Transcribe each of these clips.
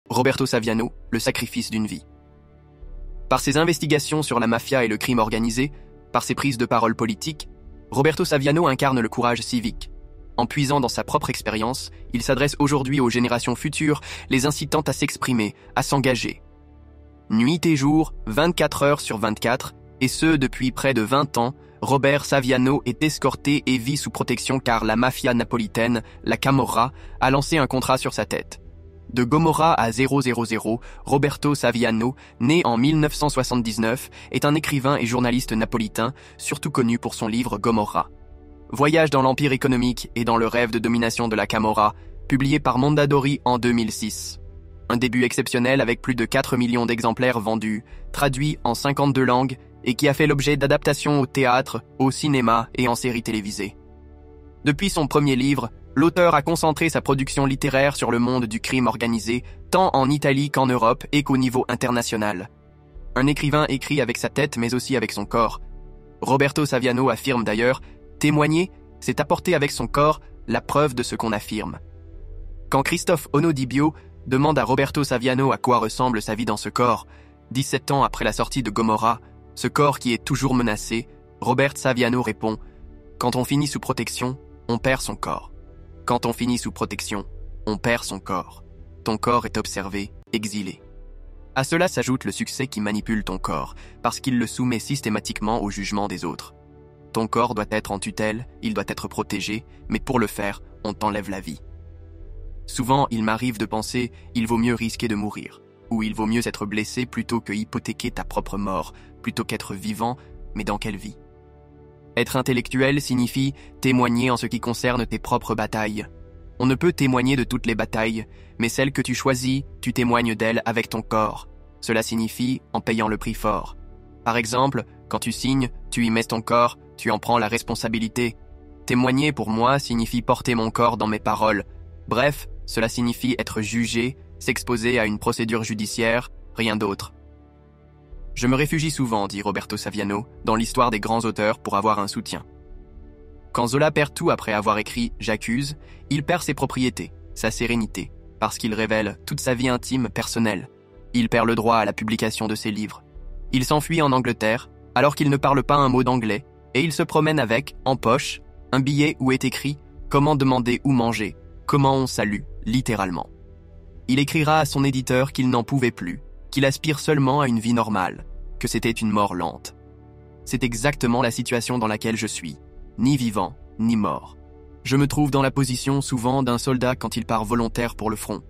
Roberto Saviano, le sacrifice d'une vie. Par ses investigations sur la mafia et le crime organisé, par ses prises de parole politiques, Roberto Saviano incarne le courage civique. En puisant dans sa propre expérience, il s'adresse aujourd'hui aux générations futures, les incitant à s'exprimer, à s'engager. Nuit et jour, 24 heures sur 24, et ce depuis près de 20 ans, Robert Saviano est escorté et vit sous protection car la mafia napolitaine, la Camorra, a lancé un contrat sur sa tête. De Gomorra à 000, Roberto Saviano, né en 1979, est un écrivain et journaliste napolitain, surtout connu pour son livre Gomorra. Voyage dans l'empire économique et dans le rêve de domination de la Camorra, publié par Mondadori en 2006. Un début exceptionnel avec plus de 4 millions d'exemplaires vendus, traduits en 52 langues et qui a fait l'objet d'adaptations au théâtre, au cinéma et en séries télévisées. Depuis son premier livre, l'auteur a concentré sa production littéraire sur le monde du crime organisé, tant en Italie qu'en Europe et qu'au niveau international. Un écrivain écrit avec sa tête mais aussi avec son corps. Roberto Saviano affirme d'ailleurs « Témoigner, c'est apporter avec son corps la preuve de ce qu'on affirme ». Quand Christophe Onodibio demande à Roberto Saviano à quoi ressemble sa vie dans ce corps, 17 ans après la sortie de Gomorra, ce corps qui est toujours menacé, Robert Saviano répond « Quand on finit sous protection, on perd son corps. Quand on finit sous protection, on perd son corps. Ton corps est observé, exilé. » À cela s'ajoute le succès qui manipule ton corps, parce qu'il le soumet systématiquement au jugement des autres. Ton corps doit être en tutelle, il doit être protégé, mais pour le faire, on t'enlève la vie. Souvent, il m'arrive de penser « il vaut mieux risquer de mourir » ou « il vaut mieux être blessé plutôt que hypothéquer ta propre mort, plutôt qu'être vivant, mais dans quelle vie ?» Être intellectuel signifie témoigner en ce qui concerne tes propres batailles. On ne peut témoigner de toutes les batailles, mais celles que tu choisis, tu témoignes d'elles avec ton corps. Cela signifie en payant le prix fort. Par exemple, quand tu signes, tu y mets ton corps, tu en prends la responsabilité. Témoigner pour moi signifie porter mon corps dans mes paroles. Bref, cela signifie être jugé, s'exposer à une procédure judiciaire, rien d'autre. Je me réfugie souvent, dit Roberto Saviano, dans l'histoire des grands auteurs pour avoir un soutien. Quand Zola perd tout après avoir écrit « J'accuse », il perd ses propriétés, sa sérénité, parce qu'il révèle toute sa vie intime, personnelle. Il perd le droit à la publication de ses livres. Il s'enfuit en Angleterre, alors qu'il ne parle pas un mot d'anglais, et il se promène avec, en poche, un billet où est écrit « Comment demander ou manger, comment on salue », littéralement. Il écrira à son éditeur qu'il n'en pouvait plus, qu'il aspire seulement à une vie normale, que c'était une mort lente. C'est exactement la situation dans laquelle je suis, ni vivant, ni mort. Je me trouve dans la position souvent d'un soldat quand il part volontaire pour le front.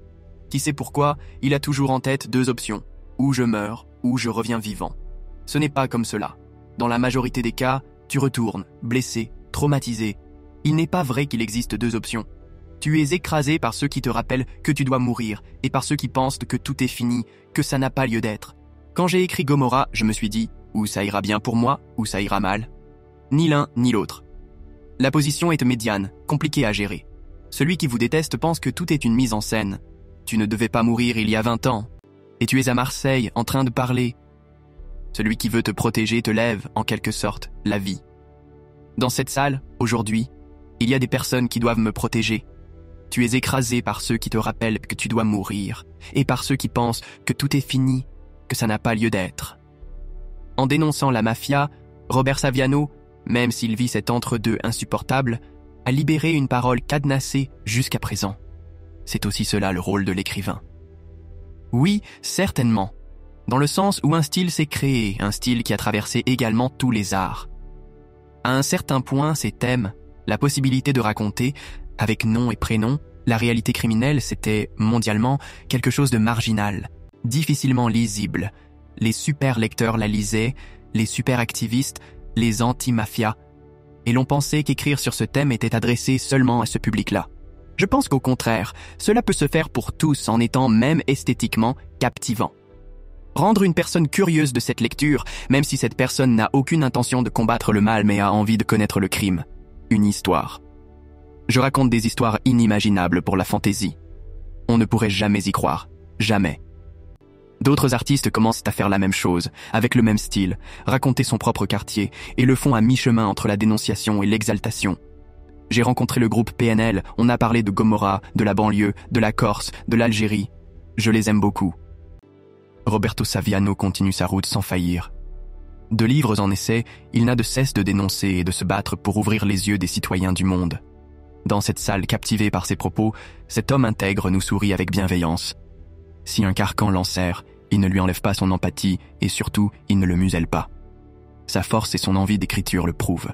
Qui sait pourquoi, il a toujours en tête 2 options, ou je meurs, ou je reviens vivant. Ce n'est pas comme cela. Dans la majorité des cas, tu retournes, blessé, traumatisé. Il n'est pas vrai qu'il existe 2 options. Tu es écrasé par ceux qui te rappellent que tu dois mourir et par ceux qui pensent que tout est fini, que ça n'a pas lieu d'être. Quand j'ai écrit Gomorra, je me suis dit « ou ça ira bien pour moi, ou ça ira mal ». Ni l'un, ni l'autre. La position est médiane, compliquée à gérer. Celui qui vous déteste pense que tout est une mise en scène. Tu ne devais pas mourir il y a 20 ans. Et tu es à Marseille, en train de parler. Celui qui veut te protéger te lève, en quelque sorte, la vie. Dans cette salle, aujourd'hui, il y a des personnes qui doivent me protéger. Tu es écrasé par ceux qui te rappellent que tu dois mourir, et par ceux qui pensent que tout est fini, que ça n'a pas lieu d'être. En dénonçant la mafia, Robert Saviano, même s'il vit cet entre-deux insupportable, a libéré une parole cadenassée jusqu'à présent. C'est aussi cela le rôle de l'écrivain. Oui, certainement, dans le sens où un style s'est créé, un style qui a traversé également tous les arts. À un certain point, ces thèmes, la possibilité de raconter, avec nom et prénom, la réalité criminelle, c'était, mondialement, quelque chose de marginal, difficilement lisible. Les super lecteurs la lisaient, les super activistes, les anti-mafias, et l'on pensait qu'écrire sur ce thème était adressé seulement à ce public-là. Je pense qu'au contraire, cela peut se faire pour tous en étant même esthétiquement captivant. Rendre une personne curieuse de cette lecture, même si cette personne n'a aucune intention de combattre le mal mais a envie de connaître le crime. Une histoire. Je raconte des histoires inimaginables pour la fantaisie. On ne pourrait jamais y croire. Jamais. D'autres artistes commencent à faire la même chose, avec le même style, raconter son propre quartier, et le font à mi-chemin entre la dénonciation et l'exaltation. J'ai rencontré le groupe PNL, on a parlé de Gomorra, de la banlieue, de la Corse, de l'Algérie. Je les aime beaucoup. Roberto Saviano continue sa route sans faillir. De livres en essais, il n'a de cesse de dénoncer et de se battre pour ouvrir les yeux des citoyens du monde. Dans cette salle captivée par ses propos, cet homme intègre nous sourit avec bienveillance. Si un carcan l'enserre, il ne lui enlève pas son empathie et surtout, il ne le muselle pas. Sa force et son envie d'écriture le prouvent.